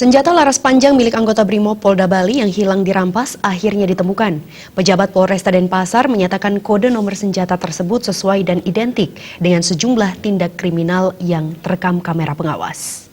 Senjata laras panjang milik anggota Brimob Polda Bali yang hilang dirampas akhirnya ditemukan. Pejabat Polresta Denpasar menyatakan kode nomor senjata tersebut sesuai dan identik dengan sejumlah tindak kriminal yang terekam kamera pengawas.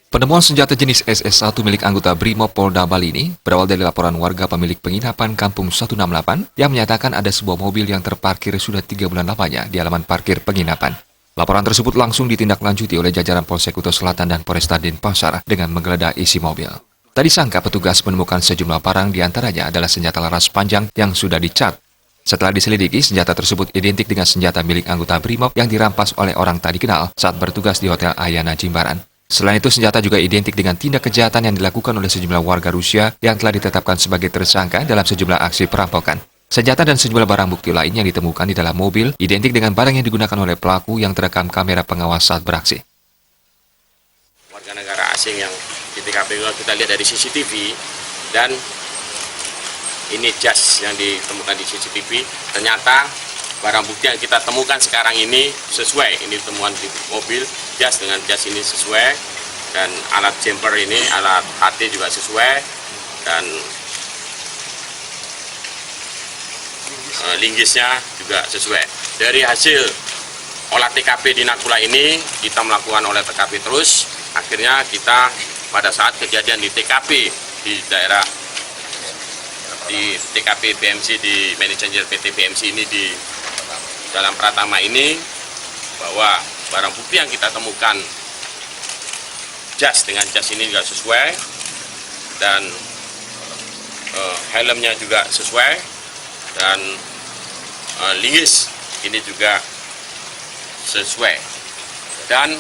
Penemuan senjata jenis SS1 milik anggota Brimob Polda Bali ini berawal dari laporan warga pemilik penginapan Kampung 168 yang menyatakan ada sebuah mobil yang terparkir sudah 3 bulan lamanya di halaman parkir penginapan. Laporan tersebut langsung ditindaklanjuti oleh jajaran Polsek Kuto Selatan dan Polresta Denpasar dengan menggeledah isi mobil. Tadi sangka petugas menemukan sejumlah barang diantaranya adalah senjata laras panjang yang sudah dicat. Setelah diselidiki, senjata tersebut identik dengan senjata milik anggota Brimob yang dirampas oleh orang tak dikenal saat bertugas di Hotel Ayana Jimbaran. Selain itu, senjata juga identik dengan tindak kejahatan yang dilakukan oleh sejumlah warga Rusia yang telah ditetapkan sebagai tersangka dalam sejumlah aksi perampokan. Senjata dan sejumlah barang bukti lain yang ditemukan di dalam mobil identik dengan barang yang digunakan oleh pelaku yang terekam kamera pengawas saat beraksi. Warga negara asing yang di TKP kita lihat dari CCTV dan ini jas yang ditemukan di CCTV, ternyata barang bukti yang kita temukan sekarang ini sesuai. Ini temuan di mobil, jas dengan jas ini sesuai, dan alat jumper ini, alat HT juga sesuai, dan linggisnya juga sesuai. Dari hasil olah TKP di Nakula ini, kita melakukan olah TKP terus. Akhirnya kita pada saat kejadian di TKP di daerah di TKP BMC di manajer PT BMC ini di dalam Pratama ini, bahwa barang bukti yang kita temukan jas dengan jas ini juga sesuai, dan helmnya juga sesuai, dan linggis ini juga sesuai. Dan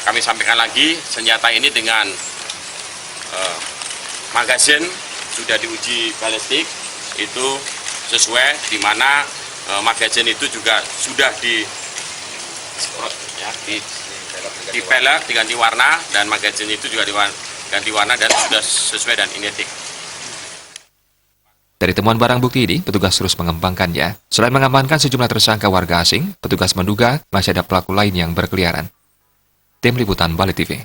kami sampaikan lagi, senjata ini dengan magazin sudah diuji balistik, itu sesuai, di mana magazin itu juga sudah dipelek, diganti warna, dan magazin itu juga diganti warna dan sudah sesuai dan identik. Dari temuan barang bukti ini, petugas terus mengembangkannya. Selain mengamankan sejumlah tersangka warga asing, petugas menduga masih ada pelaku lain yang berkeliaran. Tim Liputan Bali TV.